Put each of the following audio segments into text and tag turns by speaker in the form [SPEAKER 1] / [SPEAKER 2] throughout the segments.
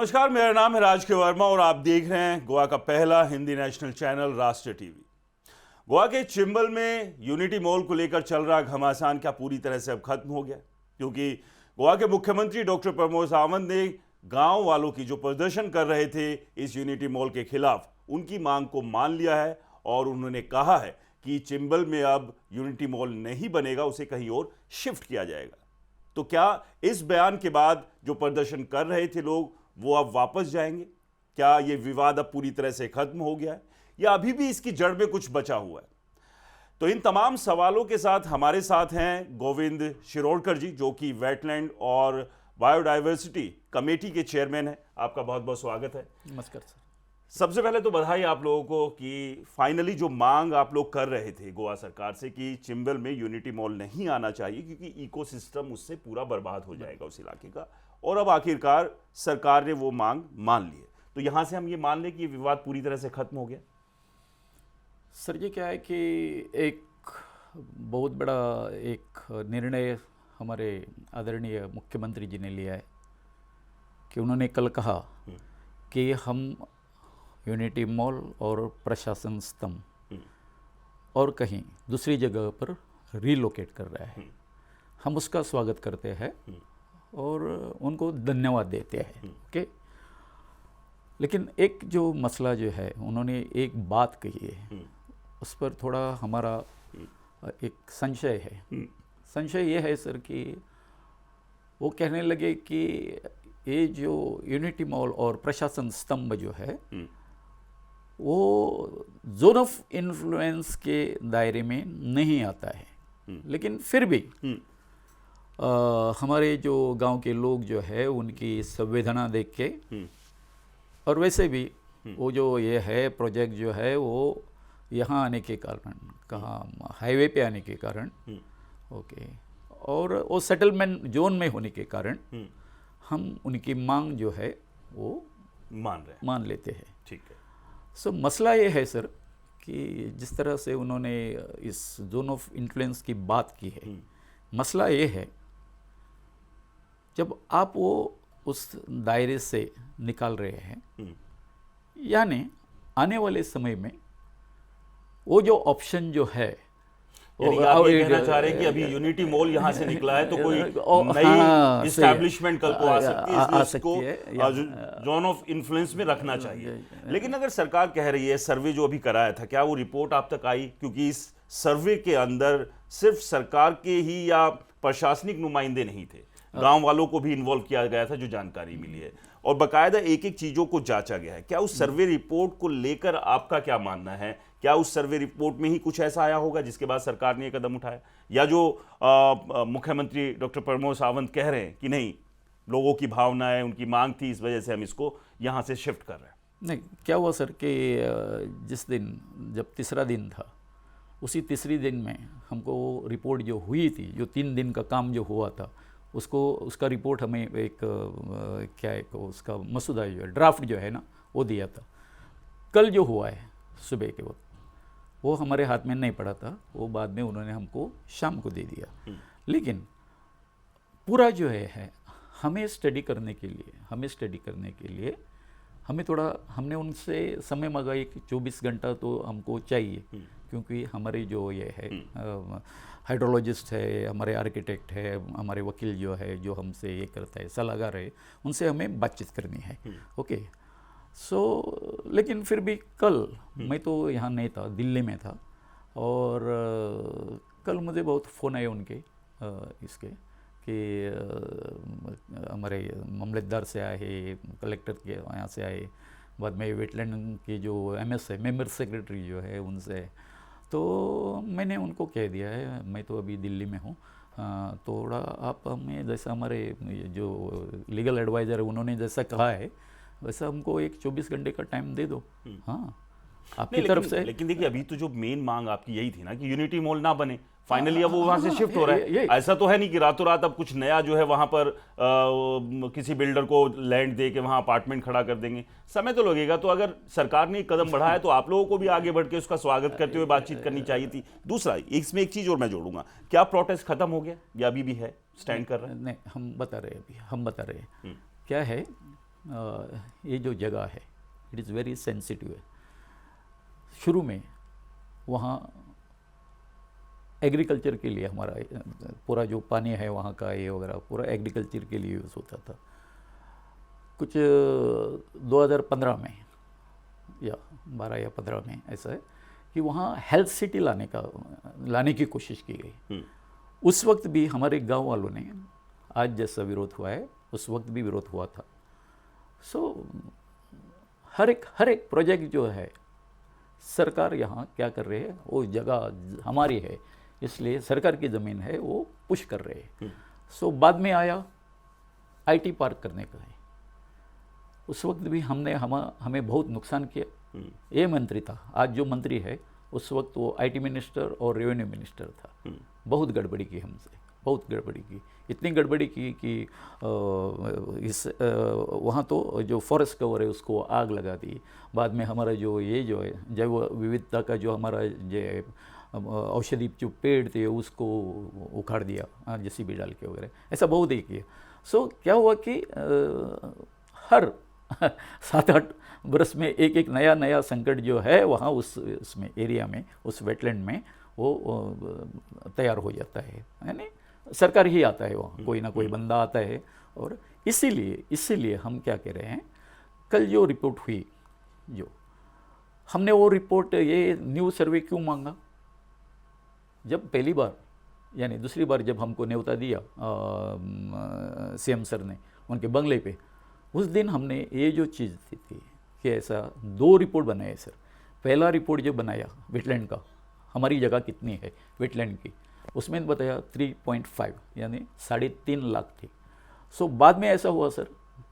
[SPEAKER 1] नमस्कार, मेरा नाम है राज के वर्मा और आप देख रहे हैं गोवा का पहला हिंदी नेशनल चैनल राष्ट्र टीवी। गोवा के चिंबल में यूनिटी मॉल को लेकर चल रहा घमासान क्या पूरी तरह से अब खत्म हो गया? क्योंकि गोवा के मुख्यमंत्री डॉक्टर प्रमोद सावंत ने गांव वालों की जो प्रदर्शन कर रहे थे इस यूनिटी मॉल के खिलाफ, उनकी मांग को मान लिया है और उन्होंने कहा है कि चिंबल में अब यूनिटी मॉल नहीं बनेगा, उसे कहीं और शिफ्ट किया जाएगा। तो क्या इस बयान के बाद जो प्रदर्शन कर रहे थे लोग वो अब वापस जाएंगे? क्या ये विवाद अब पूरी तरह से खत्म हो गया है या अभी भी इसकी जड़ में कुछ बचा हुआ है? तो इन तमाम सवालों के साथ हमारे साथ हैं गोविंद शिरोडकर जी, जो कि वेटलैंड और बायोडाइवर्सिटी कमेटी के चेयरमैन हैं। आपका बहुत बहुत स्वागत है।
[SPEAKER 2] नमस्कार सर।
[SPEAKER 1] सबसे पहले तो बधाई आप लोगों को कि फाइनली जो मांग आप लोग कर रहे थे गोवा सरकार से कि चिंबल में यूनिटी मॉल नहीं आना चाहिए क्योंकि इकोसिस्टम उससे पूरा बर्बाद हो जाएगा उस इलाके का, और अब आखिरकार सरकार ने वो मांग मान ली है। तो यहां से हम ये मान लें कि ये विवाद पूरी तरह से खत्म हो गया?
[SPEAKER 2] सर ये क्या है कि एक बहुत बड़ा एक निर्णय हमारे आदरणीय मुख्यमंत्री जी ने लिया है कि उन्होंने कल कहा कि हम यूनिटी मॉल और प्रशासन स्तंभ और कहीं दूसरी जगह पर रीलोकेट कर रहा है। हम उसका स्वागत करते हैं और उनको धन्यवाद देते हैं। ओके, लेकिन एक जो मसला जो है, उन्होंने एक बात कही है, उस पर थोड़ा हमारा एक संशय है। संशय ये है सर कि वो कहने लगे कि ये जो यूनिटी मॉल और प्रशासन स्तंभ जो है वो जोन ऑफ इन्फ्लुएंस के दायरे में नहीं आता है, लेकिन फिर भी हमारे जो गांव के लोग जो है उनकी संवेदना देख के और वैसे भी वो जो ये है प्रोजेक्ट जो है वो यहाँ आने के कारण, कहाँ हाईवे पे आने के कारण, ओके, और वो सेटलमेंट जोन में होने के कारण हम उनकी मांग जो है वो मान लेते हैं।
[SPEAKER 1] ठीक है।
[SPEAKER 2] सो मसला ये है सर कि जिस तरह से उन्होंने इस जोन ऑफ इन्फ्लुएंस की बात की है, मसला ये है जब आप वो उस दायरे से निकाल रहे हैं, यानी आने वाले समय में वो जो ऑप्शन जो है,
[SPEAKER 1] आप ये कहना चाह रहे हैं कि अभी यूनिटी मॉल यहाँ से निकला है तो कोई नई इस्टेब्लिशमेंट कल को आ सकती है, इसलिए इसको जोन ऑफ इन्फ्लुएंस में रखना चाहिए। लेकिन अगर सरकार कह रही है, सर्वे जो अभी कराया था, क्या वो रिपोर्ट आप तक आई? क्योंकि इस सर्वे के अंदर सिर्फ सरकार के ही या प्रशासनिक नुमाइंदे नहीं थे, गांव वालों को भी इन्वॉल्व किया गया था, जो जानकारी मिली है, और बाकायदा एक एक चीजों को जांचा गया है। क्या उस सर्वे रिपोर्ट को लेकर आपका क्या मानना है? क्या उस सर्वे रिपोर्ट में ही कुछ ऐसा आया होगा जिसके बाद सरकार ने ये कदम उठाया, या जो मुख्यमंत्री डॉक्टर प्रमोद सावंत कह रहे हैं कि नहीं, लोगों की भावना है, उनकी मांग थी, इस वजह से हम इसको यहाँ से शिफ्ट कर रहे हैं?
[SPEAKER 2] नहीं, क्या हुआ सर कि जिस दिन जब तीसरा दिन था, उसी तीसरी दिन में हमको रिपोर्ट जो हुई थी, जो 3 दिन का काम जो हुआ था, उसका रिपोर्ट हमें एक क्या है को उसका मसूदा जो है, ड्राफ्ट जो है ना, वो दिया था। कल जो हुआ है सुबह के वक्त, वो हमारे हाथ में नहीं पड़ा था, वो बाद में उन्होंने हमको शाम को दे दिया। लेकिन पूरा जो है हमें स्टडी करने के लिए हमें थोड़ा, हमने उनसे समय मांगा कि 24 घंटा तो हमको चाहिए, क्योंकि हमारे जो ये है हाइड्रोलॉजिस्ट है, हमारे आर्किटेक्ट है, हमारे वकील जो है, जो हमसे ये करता है, सलाहकार है, उनसे हमें बातचीत करनी है। ओके, सो लेकिन फिर भी कल मैं तो यहाँ नहीं था, दिल्ली में था, और कल मुझे बहुत फ़ोन आए उनके इसके कि हमारे मामलेदार से आए, कलेक्टर के यहाँ से आए, बाद में वेटलैंड के जो MS है, मेंबर सेक्रेटरी जो है, उनसे। तो मैंने उनको कह दिया है, मैं तो अभी दिल्ली में हूँ, थोड़ा आप हमें, जैसा हमारे जो लीगल एडवाइज़र है उन्होंने जैसा कहा है, वैसा हमको एक 24 घंटे का टाइम दे दो। हाँ, आपकी तरफ से।
[SPEAKER 1] लेकिन देखिए, अभी तो जो मेन मांग आपकी यही थी ना कि यूनिटी मॉल ना बने, फाइनली अब वो वहां से शिफ्ट हो रहा है। ऐसा तो है नहीं कि रातों रात अब कुछ नया जो है वहां पर किसी बिल्डर को लैंड दे के वहां अपार्टमेंट खड़ा कर देंगे, समय तो लगेगा। तो अगर सरकार ने कदम बढ़ाया तो आप लोगों को भी आगे बढ़ के उसका स्वागत करते हुए बातचीत करनी चाहिए थी। दूसरा, इसमें एक चीज और मैं जोड़ूंगा, क्या प्रोटेस्ट खत्म हो गया या अभी भी है, स्टैंड कर रहे हैं?
[SPEAKER 2] नहीं, हम बता रहे हैं, क्या है ये जो जगह है इट इज़ वेरी सेंसिटिव है। शुरू में वहाँ एग्रीकल्चर के लिए हमारा पूरा जो पानी है वहाँ का ये वगैरह पूरा एग्रीकल्चर के लिए यूज़ होता था। कुछ 2015 में या 12 या 15 में ऐसा है कि वहाँ हेल्थ सिटी लाने की कोशिश की गई। उस वक्त भी हमारे गांव वालों ने आज जैसा विरोध हुआ है उस वक्त भी विरोध हुआ था। सो हर एक प्रोजेक्ट जो है सरकार यहाँ क्या कर रही है, वो जगह हमारी है इसलिए सरकार की ज़मीन है वो पुश कर रहे हैं। सो बाद में आया आईटी पार्क करने का है। उस वक्त भी हमें बहुत नुकसान किया। ये मंत्री था, आज जो मंत्री है उस वक्त वो आईटी मिनिस्टर और रेवेन्यू मिनिस्टर था। बहुत गड़बड़ी की हमसे, बहुत गड़बड़ी की, इतनी गड़बड़ी की कि वहाँ तो जो फॉरेस्ट कवर है उसको आग लगा दी। बाद में हमारा जो है जैव विविधता का जो हमारा जो औषधि जो पेड़ थे उसको उखाड़ दिया जेसीबी डाल के वगैरह, ऐसा बहुत ही किया। सो क्या हुआ कि हर 7-8 बरस में एक नया संकट जो है वहाँ उसमें एरिया में, उस वेटलैंड में वो तैयार हो जाता है। यानी सरकार ही आता है, वहाँ कोई ना कोई बंदा आता है। और इसीलिए हम क्या कह रहे हैं, कल जो रिपोर्ट हुई, जो हमने वो रिपोर्ट, ये न्यू सर्वे क्यों मांगा? जब पहली बार यानी दूसरी बार जब हमको न्योता दिया सीएम सर ने उनके बंगले पे, उस दिन हमने ये जो चीज़ थी कि ऐसा 2 रिपोर्ट बनाए सर। पहला रिपोर्ट जो बनाया वेटलैंड का, हमारी जगह कितनी है वेटलैंड की, उसमें बताया 3.5 यानी 3.5 लाख थी। सो बाद में ऐसा हुआ सर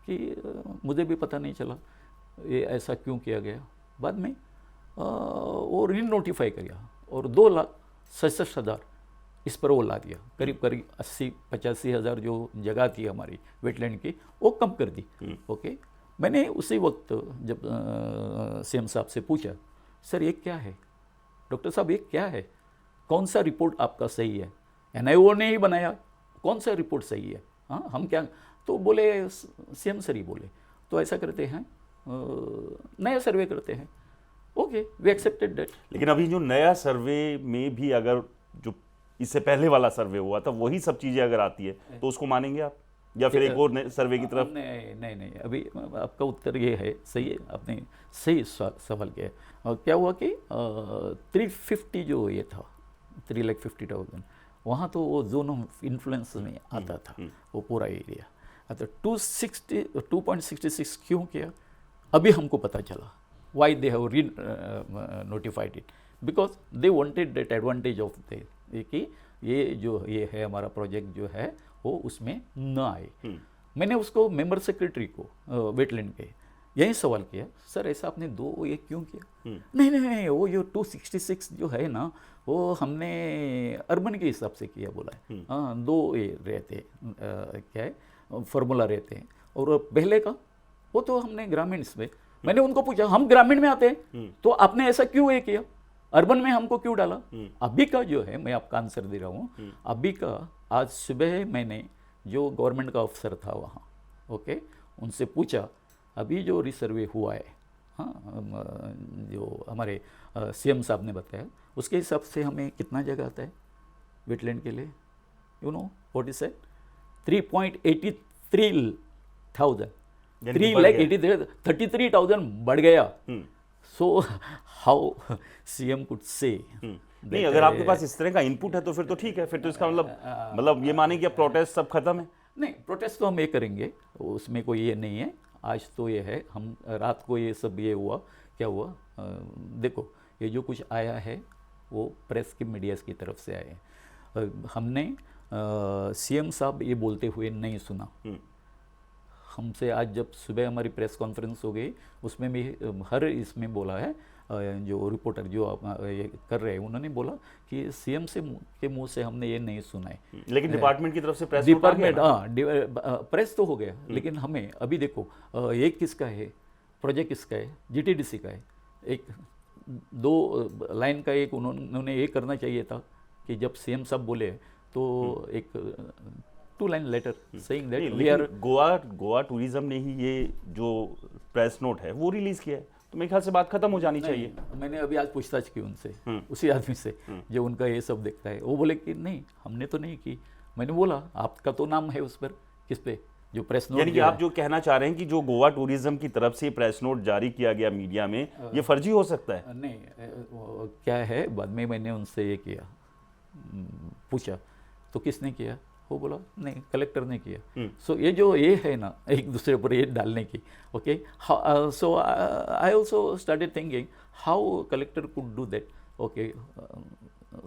[SPEAKER 2] कि मुझे भी पता नहीं चला ये ऐसा क्यों किया गया। बाद में वो री नोटिफाई किया और 2,67,000 इस पर वो ला दिया। करीब 80-85 हज़ार जो जगह थी हमारी वेटलैंड की वो कम कर दी। ओके, मैंने उसी वक्त जब सीएम साहब से पूछा, सर ये क्या है, डॉक्टर साहब ये क्या है, कौन सा रिपोर्ट आपका सही है? एनआईओ ने ही बनाया, कौन सा रिपोर्ट सही है? हाँ, हम क्या, तो बोले सीएम सर ही बोले तो ऐसा करते हैं, नया सर्वे करते हैं। Okay, we accepted that.
[SPEAKER 1] लेकिन अभी जो नया सर्वे में भी अगर जो इससे पहले वाला सर्वे हुआ था वही सब चीजें अगर आती है तो उसको मानेंगे आप, या फिर एक और सर्वे की तरफ?
[SPEAKER 2] नहीं, अभी आपका उत्तर ये है, सही है, आपने सही सवाल किया है। और क्या हुआ कि 350 जो ये था 3,50,000 वहाँ तो वो जोन ऑफ इन्फ्लुएंस में आता था वो पूरा एरिया। अच्छा, 2.66 क्यों किया अभी हमको पता चला। वाई दे हैव री notified it, because they wanted that advantage of कि ये है हमारा प्रोजेक्ट जो है वो उसमें न आए। मैंने उसको मेंबर सेक्रेटरी को वेटलैंड के यही सवाल किया, सर ऐसा आपने 2 ये क्यों किया? नहीं, वो जो 266 जो है ना वो हमने अर्बन के हिसाब से किया, बोला है। हाँ, 2 ये रहते क्या है फॉर्मूला रहते हैं, और पहले का वो तो हमने ग्रामीण इसमें। मैंने उनको पूछा, हम ग्रामीण में आते हैं तो आपने ऐसा क्यों ये किया, अर्बन में हमको क्यों डाला? अभी का जो है, मैं आपका आंसर दे रहा हूँ, अभी का आज सुबह मैंने जो गवर्नमेंट का अफसर था वहाँ, ओके, उनसे पूछा अभी जो रिसर्वे हुआ है, हाँ, जो हमारे सीएम साहब ने बताया उसके हिसाब से हमें कितना जगह आता है वेटलैंड के लिए? You know what is it? 3.83,000, 3,33,000 बढ़ गया। So how CM could say?
[SPEAKER 1] नहीं, अगर आपके पास इस तरह का इनपुट है तो फिर तो ठीक है, फिर तो इसका मतलब ये माने कि अब प्रोटेस्ट सब खत्म है।
[SPEAKER 2] नहीं, प्रोटेस्ट तो हम ये करेंगे, उसमें कोई ये नहीं है। आज तो ये है, हम रात को ये सब ये हुआ, क्या हुआ, देखो ये जो कुछ आया है वो प्रेस की मीडिया की तरफ से आए हैं। हमने सीएम साहब ये बोलते हुए नहीं सुना। हमसे आज जब सुबह हमारी प्रेस कॉन्फ्रेंस हो गई उसमें भी हर इसमें बोला है, जो रिपोर्टर जो ये कर रहे हैं उन्होंने बोला कि सीएम से के मुंह से हमने ये नहीं सुना है।
[SPEAKER 1] लेकिन डिपार्टमेंट की तरफ से प्रेस
[SPEAKER 2] डिपार्टमेंट, हाँ, प्रेस तो हो गया, लेकिन हमें अभी देखो एक किसका है प्रोजेक्ट, किसका है, जीटीडीसी का है। एक 2 लाइन का एक उन्होंने ये करना चाहिए था कि जब सीएम साहब बोले तो एक 2 line letter saying that
[SPEAKER 1] नहीं,
[SPEAKER 2] we are
[SPEAKER 1] लेकिन गोवा टूरिज्म ने ही ये जो प्रेस नोट है वो रिलीज किया है, तो मेरे ख्याल से बात खत्म हो जानी चाहिए।
[SPEAKER 2] नहीं, मैंने अभी आज पूछताछ की उनसे, उसी आदमी से जो उनका ये सब देखता है। वो बोले कि नहीं हमने तो नहीं की। मैंने बोला आपका तो नाम है उस पर, किस पे, जो प्रेस नोट।
[SPEAKER 1] यानी कि आप जो कहना चाह रहे हैं कि जो गोवा टूरिज्म की तरफ से प्रेस नोट जारी किया गया मीडिया में, ये फर्जी हो सकता है?
[SPEAKER 2] नहीं, क्या है, बाद में मैंने उनसे ये किया, पूछा तो किसने किया, वो बोला नहीं कलेक्टर ने किया। सो ये जो ये है ना एक दूसरे पर ये डालने की, okay, so I also started thinking how collector could do that, okay,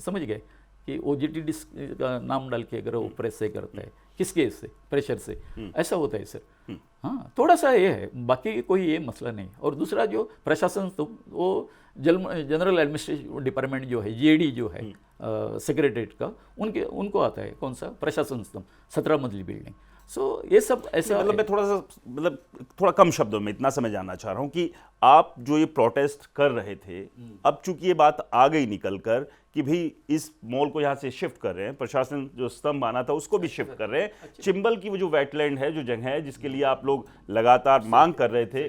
[SPEAKER 2] समझ गए कि OGTD का नाम डाल के अगर वो प्रेस से करता है, किस केस से, प्रेशर से, ऐसा होता है सर। हाँ, थोड़ा सा ये है, बाकी कोई ये मसला नहीं। और दूसरा जो प्रशासन, तो वो जनरल एडमिनिस्ट्रेटिव डिपार्टमेंट जो है, GAD जो है सेक्रेटरीट का, उनको आता है कौन सा, प्रशासन स्तंभ, 17 मंजिली बिल्डिंग। सो ये सब ऐसा,
[SPEAKER 1] मतलब मैं थोड़ा कम शब्दों में इतना समय जानना चाह रहा हूँ कि आप जो ये प्रोटेस्ट कर रहे थे, अब चूंकि ये बात आ गई निकल कर कि भाई इस मॉल को यहाँ से शिफ्ट कर रहे हैं, प्रशासन जो स्तंभ आना था उसको भी शिफ्ट कर रहे हैं, चिंबल की वो जो वेटलैंड है, जो जगह है जिसके लिए आप लोग लगातार मांग कर रहे थे,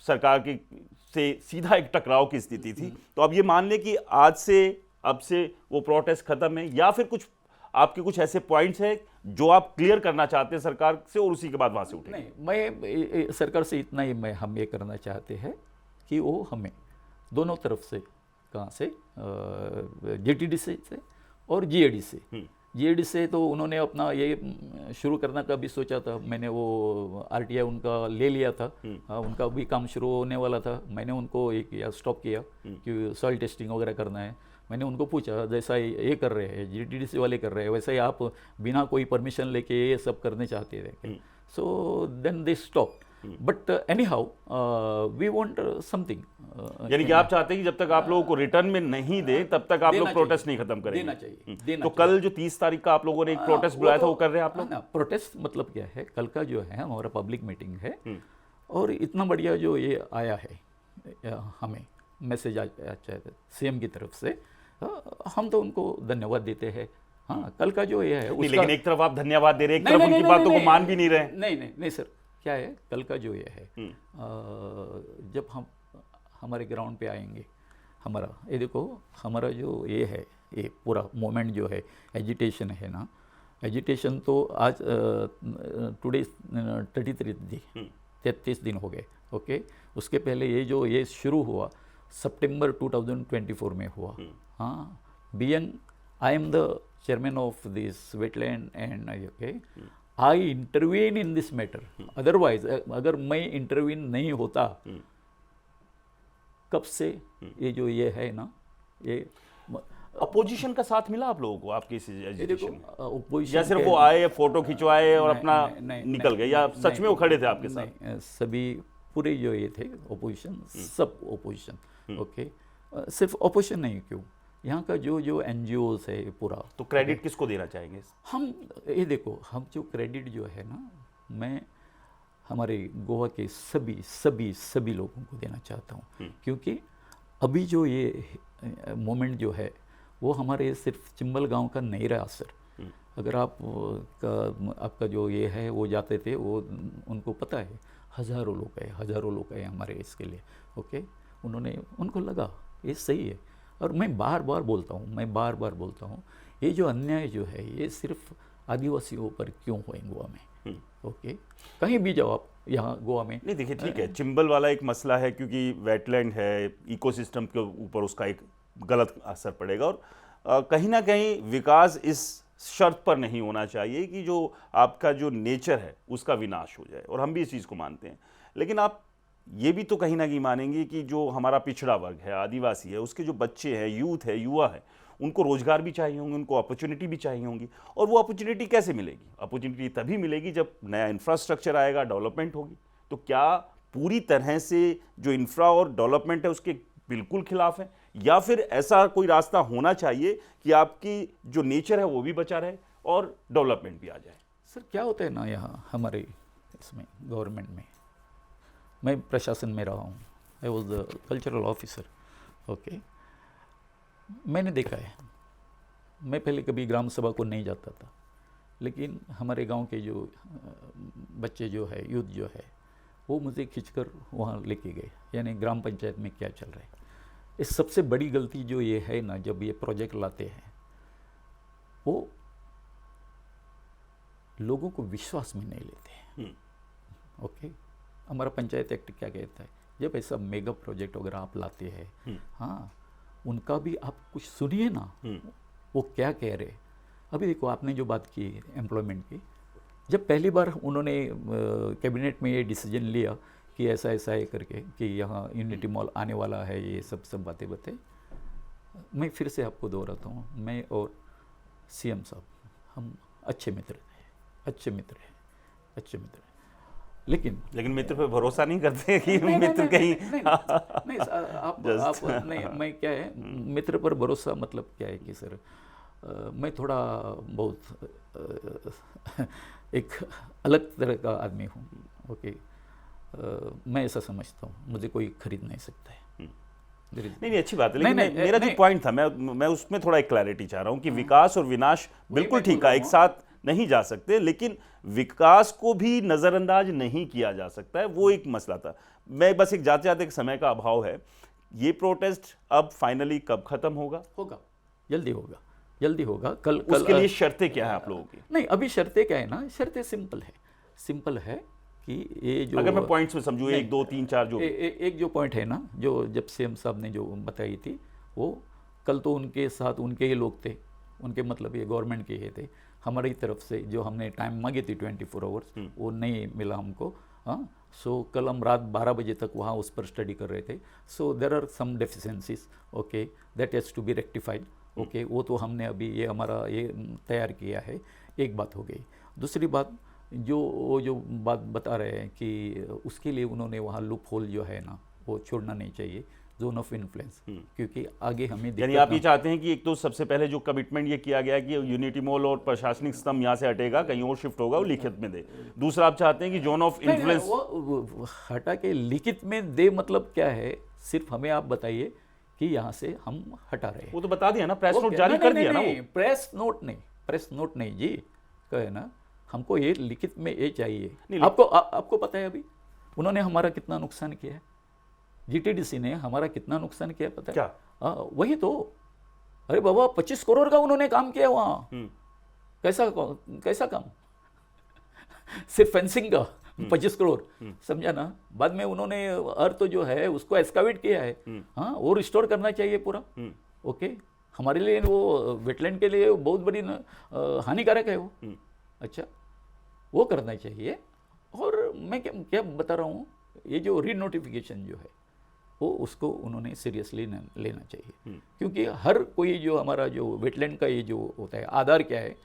[SPEAKER 1] सरकार की से सीधा एक टकराव की स्थिति थी, तो अब ये मान लें कि आज से अब से वो प्रोटेस्ट खत्म है, या फिर कुछ आपके कुछ ऐसे पॉइंट्स हैं जो आप क्लियर करना चाहते हैं सरकार से और उसी के बाद वहां से उठे?
[SPEAKER 2] नहीं, मैं सरकार से इतना ही हम ये करना चाहते हैं कि वो हमें दोनों तरफ से, कहाँ से, JTD से और GAD से। GAD से तो उन्होंने अपना ये शुरू करने का भी सोचा था, मैंने वो RTI उनका ले लिया था, उनका भी काम शुरू होने वाला था, मैंने उनको एक किया, स्टॉप किया कि सॉइल टेस्टिंग वगैरह करना है। मैंने उनको पूछा जैसा ये कर रहे हैं, GTDC वाले कर रहे हैं, वैसे ही आप बिना कोई परमिशन लेके ये सब करने चाहते थे। So then they stop, but anyhow we want something.
[SPEAKER 1] यानी कि आप चाहते हैं कि जब तक आप लोगों को रिटर्न में नहीं दे तब तक आप लोग प्रोटेस्ट नहीं खत्म करेंगे?
[SPEAKER 2] देना चाहिए।
[SPEAKER 1] तो कल जो 30 तारीख का आप लोगों ने एक प्रोटेस्ट बुलाया था, वो कर रहे हैं आप लोग?
[SPEAKER 2] प्रोटेस्ट मतलब क्या है, कल का जो है हमारा पब्लिक मीटिंग है, और इतना बढ़िया जो ये आया है हमें मैसेज अच्छा CM की तरफ से, हम तो उनको धन्यवाद देते हैं। हाँ, कल का जो ये है उसका,
[SPEAKER 1] लेकिन एक तरफ आप धन्यवाद दे रहे हैं, एक तरफ उनकी बातों को मान भी नहीं रहे।
[SPEAKER 2] नहीं सर, क्या है, कल का जो ये है, जब हम हमारे ग्राउंड पे आएंगे, हमारा ये देखो, हमारा जो ये है, ये पूरा मोमेंट जो है, एजिटेशन है ना, एजिटेशन तो आज टुडे 33 दिन हो गए, ओके। उसके पहले ये जो ये शुरू हुआ सितंबर 2024 में हुआ। हाँ, being I am the chairman of this wetland and okay, I intervene in this matter. Otherwise अगर मैं इंटरवीन नहीं होता, कब से ये जो ये है ना, ये
[SPEAKER 1] अपोजिशन का साथ मिला आप लोगों को आपके इस एजिटेशन में?
[SPEAKER 2] अपोजिशन
[SPEAKER 1] या सिर्फ वो आए, फोटो खिंचवाए और अपना निकल गए, या सच में वो खड़े थे आपके साथ?
[SPEAKER 2] नहीं, सभी पूरे जो ये थे ओपोजिशन, सब ओपोजिशन, ओके। सिर्फ ओपोजिशन नहीं, क्यों, यहाँ का जो NGOs है पूरा।
[SPEAKER 1] तो क्रेडिट किसको देना चाहेंगे?
[SPEAKER 2] हम ये देखो, हम जो क्रेडिट जो है ना, मैं हमारे गोवा के सभी लोगों को देना चाहता हूँ, क्योंकि अभी जो ये मोमेंट जो है वो हमारे सिर्फ चिंबल गांव का नहीं रहा सर। अगर आपका जो ये है वो जाते थे, वो उनको पता है, हज़ारों लोग आए हमारे इसके लिए, ओके। उनको लगा ये सही है, और मैं बार बार बोलता हूँ ये जो अन्याय जो है ये सिर्फ आदिवासियों पर क्यों हुए गोवा में, ओके। कहीं भी जाओ आप यहाँ गोवा में।
[SPEAKER 1] नहीं देखिए, ठीक है, चिंबल वाला एक मसला है क्योंकि वेटलैंड है, इकोसिस्टम के ऊपर उसका एक गलत असर पड़ेगा, और कहीं ना कहीं विकास इस शर्त पर नहीं होना चाहिए कि जो आपका जो नेचर है उसका विनाश हो जाए, और हम भी इस चीज़ को मानते हैं। लेकिन आप ये भी तो कहीं ना कहीं मानेंगे कि जो हमारा पिछड़ा वर्ग है, आदिवासी है, उसके जो बच्चे हैं, यूथ है, युवा है, उनको रोजगार भी चाहिए होंगे, उनको अपॉर्चुनिटी भी चाहिए होंगी। और वो अपॉर्चुनिटी कैसे मिलेगी? अपॉर्चुनिटी तभी मिलेगी जब नया इंफ्रास्ट्रक्चर आएगा, डेवलपमेंट होगी। तो क्या पूरी तरह से जो इंफ्रा और डेवलपमेंट है उसके बिल्कुल खिलाफ है, या फिर ऐसा कोई रास्ता होना चाहिए कि आपकी जो नेचर है वो भी बचा रहे और डेवलपमेंट भी आ जाए?
[SPEAKER 2] सर क्या होता है ना, यहाँ हमारे इसमें गवर्नमेंट में, मैं प्रशासन में रहा हूँ, I was the cultural officer, okay. मैंने देखा है, मैं पहले कभी ग्राम सभा को नहीं जाता था, लेकिन हमारे गांव के जो बच्चे जो है, यूथ जो है, वो मुझे खींचकर वहाँ लेके गए, यानी ग्राम पंचायत में क्या चल रहा है। इस सबसे बड़ी गलती जो ये है ना, जब ये प्रोजेक्ट लाते हैं वो लोगों को विश्वास में नहीं लेते हैं। ओके, हमारा पंचायत एक्ट क्या कहता है, जब ऐसा मेगा प्रोजेक्ट वगैरह आप लाते हैं, हाँ, उनका भी आप कुछ सुनिए ना, वो क्या कह रहे। अभी देखो, आपने जो बात की एम्प्लॉयमेंट की, जब पहली बार उन्होंने कैबिनेट में ये डिसीजन लिया कि ऐसा ऐसा है करके कि यहाँ यूनिटी मॉल आने वाला है, ये सब बातें बताई, मैं फिर से आपको दोहराता हूँ, मैं और सीएम साहब हम अच्छे मित्र थे, अच्छे मित्र हैं। लेकिन
[SPEAKER 1] मित्र पे भरोसा नहीं करते कि मित्र कहीं
[SPEAKER 2] नहीं आप नहीं, मैं क्या है, मित्र पर भरोसा मतलब क्या है कि सर मैं थोड़ा बहुत एक अलग तरह का आदमी हूँ। ओके, मैं ऐसा समझता हूँ, मुझे कोई खरीद नहीं सकता है।
[SPEAKER 1] नहीं, अच्छी बात है, लेकिन मेरा जो पॉइंट था, मैं उसमें थोड़ा एक क्लैरिटी चाह रहा हूँ कि विकास और विनाश बिल्कुल ठीक है, एक साथ नहीं जा सकते, लेकिन विकास को भी नजरअंदाज नहीं किया जा सकता है, वो एक मसला था। मैं बस एक जाते जाते एक समय का अभाव है, ये प्रोटेस्ट अब फाइनली कब खत्म होगा?
[SPEAKER 2] जल्दी होगा। कल
[SPEAKER 1] उसके लिए शर्तें क्या है आप लोगों की?
[SPEAKER 2] नहीं, अभी शर्तें क्या है ना, शर्तें सिंपल है कि ये जो,
[SPEAKER 1] अगर मैं पॉइंट्स में समझूं, 1 2 3 4 जो
[SPEAKER 2] एक जो पॉइंट है ना, जो जब सीएम साहब ने जो बताई थी, वो कल तो उनके साथ उनके ही लोग थे, उनके मतलब ये गवर्नमेंट के ही थे। हमारी तरफ से जो हमने टाइम मांगी थी 24 आवर्स, वो नहीं मिला हमको। हाँ, सो कल हम रात 12 बजे तक वहाँ उस पर स्टडी कर रहे थे। So there are some deficiencies, okay, that has to be rectified. Okay, वो तो हमने अभी ये हमारा ये तैयार किया है। एक बात हो गई। दूसरी बात, जो बात बता रहे हैं कि उसके लिए उन्होंने वहाँ लूप होल जो है ना, वो छोड़ना नहीं चाहिए, जोन ऑफ इन्फ्लुएंस, क्योंकि आगे हमें
[SPEAKER 1] यानी आप ये चाहते हैं कि एक तो सबसे पहले जो कमिटमेंट ये किया गया कि यूनिटी मॉल और प्रशासनिक स्तंभ यहाँ से हटेगा, कहीं और शिफ्ट होगा, वो लिखित में दे। दूसरा, आप चाहते हैं कि जोन ऑफ इन्फ्लुएंस
[SPEAKER 2] वो हटा के लिखित में दे, मतलब क्या है, सिर्फ हमें आप बताइए कि यहाँ से हम हटा रहे हैं।
[SPEAKER 1] वो तो बता दिया ना, प्रेस नोट जारी कर दिया ना। वो
[SPEAKER 2] प्रेस नोट नहीं जी, कहे ना, हमको ये लिखित में ये चाहिए। आपको पता है अभी उन्होंने हमारा कितना नुकसान किया है, जीटीडीसी ने हमारा कितना नुकसान किया पता है?
[SPEAKER 1] क्या?
[SPEAKER 2] वही तो, अरे बाबा 25 करोड़ का उन्होंने काम किया वहाँ। कैसा काम सिर्फ फेंसिंग का 25 करोड़, समझा ना। बाद में उन्होंने अर्थ जो है उसको एक्सकावेट किया है, हाँ, वो रिस्टोर करना चाहिए पूरा। ओके, हमारे लिए वो वेटलैंड के लिए बहुत बड़ी हानिकारक है वो। अच्छा, वो करना चाहिए। और मैं क्या बता रहा हूँ, ये जो रीनोटिफिकेशन जो है वो उसको उन्होंने सीरियसली लेना चाहिए, क्योंकि हर कोई जो हमारा जो वेटलैंड का ये जो होता है, आधार क्या है,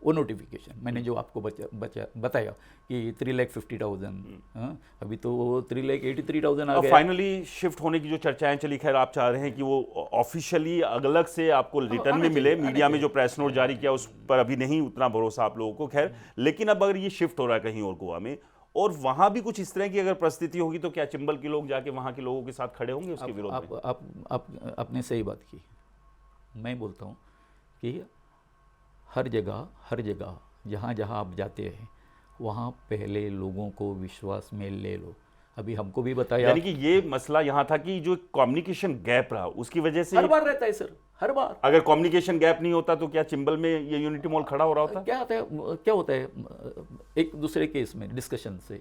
[SPEAKER 2] वो नोटिफिकेशन। मैंने जो आपको बताया कि 3,50,000, अभी तो 3,83,000 आ गया।
[SPEAKER 1] फाइनली शिफ्ट होने की जो चर्चाएं चली, खैर आप चाह रहे हैं कि वो ऑफिशियली अलग से आपको रिटर्न में मिले। मीडिया में जो प्रेस नोट जारी किया उस पर अभी नहीं उतना भरोसा आप लोगों को, खैर। लेकिन अब अगर ये शिफ्ट हो रहा है कहीं और गोवा में, और वहां भी कुछ इस तरह की अगर परिस्थिति होगी, तो क्या चंबल के लोग जाके वहां के लोगों के साथ खड़े होंगे उसके विरोध में?
[SPEAKER 2] आपने सही बात की। मैं बोलता हूँ कि हर जगह जहाँ आप जाते हैं, वहाँ पहले लोगों को विश्वास में ले लो। अभी हमको भी बताया,
[SPEAKER 1] यानी कि ये मसला यहाँ था कि जो कम्युनिकेशन गैप रहा, उसकी वजह से
[SPEAKER 2] हर बार रहता है सर, हर बार।
[SPEAKER 1] अगर कम्युनिकेशन गैप नहीं होता तो क्या चंबल में ये यूनिटी मॉल खड़ा हो रहा होता?
[SPEAKER 2] क्या होता है एक दूसरे केस में डिस्कशन से,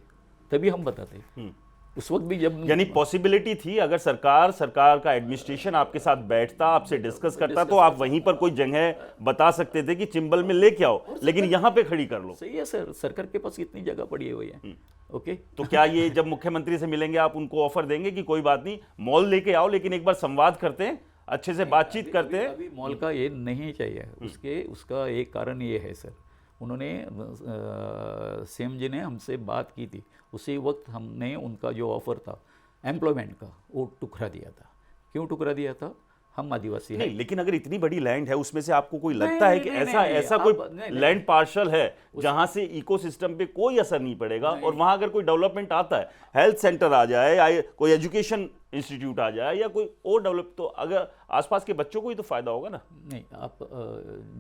[SPEAKER 2] तभी हम बताते हैं। उस वक्त भी जब,
[SPEAKER 1] यानी पॉसिबिलिटी थी, अगर सरकार का एडमिनिस्ट्रेशन आपके साथ बैठता, आपसे डिस्कस करता, तो आप वहीं पर कोई जगह बता सकते थे कि चंबल में लेके आओ, लेकिन यहाँ पे खड़ी कर लो।
[SPEAKER 2] सही है सर, सरकार के पास कितनी जगह पड़ी हुई है। ओके,
[SPEAKER 1] तो क्या ये जब मुख्यमंत्री से मिलेंगे आप उनको ऑफर देंगे कि कोई बात नहीं, मॉल लेके आओ, लेकिन एक बार संवाद करते हैं, अच्छे से बातचीत करते हैं?
[SPEAKER 2] अभी मॉल का ये नहीं चाहिए। उसका एक कारण ये है सर, उन्होंने सीएम जी ने हमसे बात की थी, उसी वक्त हमने उनका जो ऑफ़र था एम्प्लॉयमेंट का, वो टुकरा दिया था। क्यों टुकरा दिया था? हम आदिवासी हैं।
[SPEAKER 1] नहीं, लेकिन अगर इतनी बड़ी लैंड है उसमें से आपको कोई
[SPEAKER 2] नहीं,
[SPEAKER 1] लगता है कि
[SPEAKER 2] नहीं,
[SPEAKER 1] ऐसा
[SPEAKER 2] नहीं,
[SPEAKER 1] ऐसा
[SPEAKER 2] आप-
[SPEAKER 1] कोई
[SPEAKER 2] नहीं, नहीं।
[SPEAKER 1] लैंड पार्शल है जहां से इकोसिस्टम पे कोई असर नहीं पड़ेगा और वहां अगर कोई डेवलपमेंट आता है, हेल्थ सेंटर आ जाए या कोई एजुकेशन इंस्टीट्यूट आ जाए या कोई और डेवलप, तो अगर आसपास के बच्चों को ही तो फायदा होगा ना।
[SPEAKER 2] नहीं, आप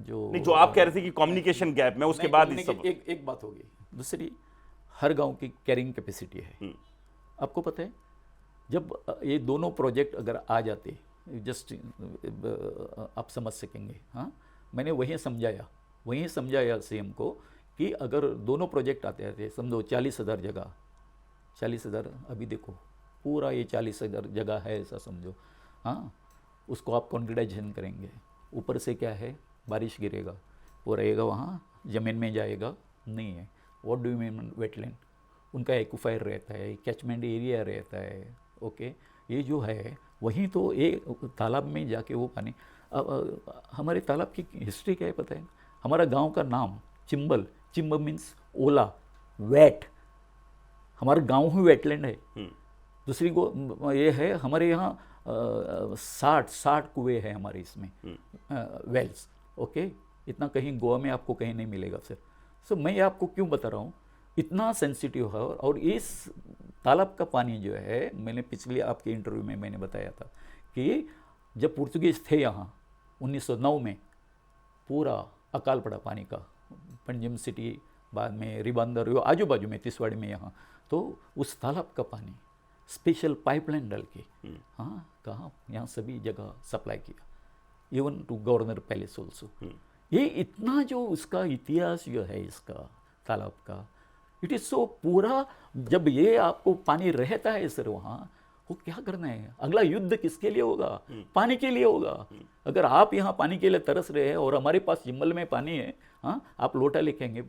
[SPEAKER 2] जो
[SPEAKER 1] नहीं, जो आप कह रहे थे कि कम्युनिकेशन गैप में उसके
[SPEAKER 2] नहीं,
[SPEAKER 1] बाद
[SPEAKER 2] communicate-
[SPEAKER 1] सब
[SPEAKER 2] एक बात होगी। दूसरी, हर गांव की कैरिंग कैपेसिटी है। आपको पता है, जब ये दोनों प्रोजेक्ट अगर आ जाते, जस्ट आप समझ सकेंगे। हाँ, मैंने वही समझाया सीएम को कि अगर दोनों प्रोजेक्ट आते थे, समझो 40,000 जगह, 40,000 अभी देखो पूरा ये 40,000 जगह है ऐसा समझो। हाँ, उसको आप कॉन्क्रीटाइजेशन करेंगे, ऊपर से क्या है, बारिश गिरेगा, वो रहेगा वहाँ, ज़मीन में जाएगा नहीं है। What do you mean wetland? उनका एक्वाफायर रहता है, कैचमेंट एरिया रहता है। ओके, ये जो है वहीं तो एक तालाब में जाके वो पानी। हमारे तालाब की हिस्ट्री क्या है पता है? हमारा गांव का नाम चिंबल, चिंब मीन्स ओला, वेट, हमारा गांव ही वेटलैंड है। दूसरी को ये है, हमारे यहाँ 60 कुएं हैं हमारे इसमें, वेल्स। ओके, इतना कहीं गोवा में आपको कहीं नहीं मिलेगा सर। सो मैं आपको क्यों बता रहा हूँ, इतना सेंसिटिव है। और इस तालाब का पानी जो है, मैंने पिछले आपके इंटरव्यू में मैंने बताया था कि जब पुर्तगीज थे यहाँ 1909 में, पूरा अकाल पड़ा पानी का, पंजिम सिटी, बाद में रिबांदर, यो आजू बाजू में तिसवाड़ी में यहाँ, तो उस तालाब का पानी स्पेशल पाइपलाइन डाल के हाँ कहाँ यहाँ सभी जगह सप्लाई किया, even to governor palace also. ये इतना जो उसका इतिहास जो है इसका तालाब का, इट इज़ सो पूरा। जब ये आपको पानी रहता है सर वहाँ, वो क्या करना है, अगला युद्ध किसके लिए होगा? पानी के लिए होगा। अगर आप यहाँ पानी के लिए तरस रहे हैं और हमारे पास चिंबल में पानी है, हाँ, आप लोटा लेके आएंगे,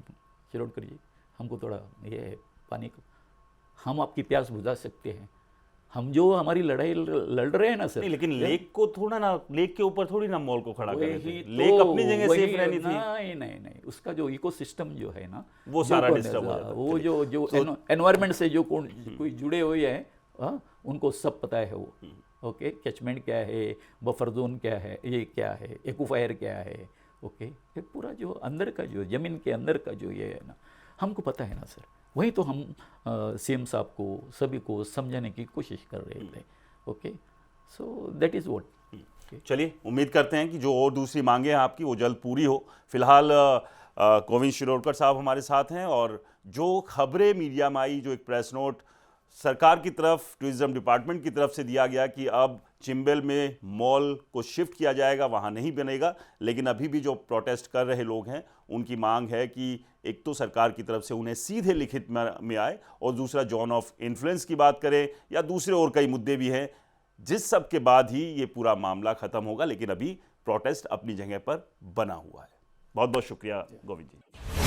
[SPEAKER 2] चिरोड़ करिए, हमको थोड़ा ये है पानी का, हम आपकी प्यास बुझा सकते हैं। हम जो हमारी लड़ाई लड़ रहे हैं ना सर,
[SPEAKER 1] नहीं, लेकिन लेक को थोड़ा ना, लेक के ऊपर थोड़ी ना मॉल को खड़ा कर रहे थे।
[SPEAKER 2] वही
[SPEAKER 1] लेक
[SPEAKER 2] तो,
[SPEAKER 1] अपनी जगह
[SPEAKER 2] वही
[SPEAKER 1] सेफ रहनी थी।
[SPEAKER 2] नहीं नहीं नहीं, उसका जो इकोसिस्टम जो है ना,
[SPEAKER 1] वो सारा डिस्टर्ब हो जाता है।
[SPEAKER 2] वो जो एनवायरनमेंट से जो कोई जुड़े हुए हैं, हाँ, उनको सब पता है वो। ओके, कैचमेंट क्या है, बफर जोन क्या है, ये क्या है, एक्वाफायर क्या है। ओके, ये पूरा जो अंदर का जो ज़मीन के अंदर का जो ये है ना, हमको पता है ना सर। वही तो हम सीएम साहब को, सभी को समझाने की कोशिश कर रहे थे। Okay, so that is what.
[SPEAKER 1] चलिए, उम्मीद करते हैं कि जो और दूसरी मांगे हैं आपकी वो जल्द पूरी हो। फिलहाल गोविंद शिरोडकर साहब हमारे साथ हैं, और जो खबरें मीडिया में आई, जो एक प्रेस नोट सरकार की तरफ, टूरिज्म डिपार्टमेंट की तरफ से दिया गया कि अब चिंबल में मॉल को शिफ्ट किया जाएगा, वहाँ नहीं बनेगा, लेकिन अभी भी जो प्रोटेस्ट कर रहे लोग हैं उनकी मांग है कि एक तो सरकार की तरफ से उन्हें सीधे लिखित में आए, और दूसरा जोन ऑफ इन्फ्लुएंस की बात करें, या दूसरे और कई मुद्दे भी हैं, जिस सब के बाद ही ये पूरा मामला खत्म होगा। लेकिन अभी प्रोटेस्ट अपनी जगह पर बना हुआ है। बहुत बहुत शुक्रिया गोविंद जी।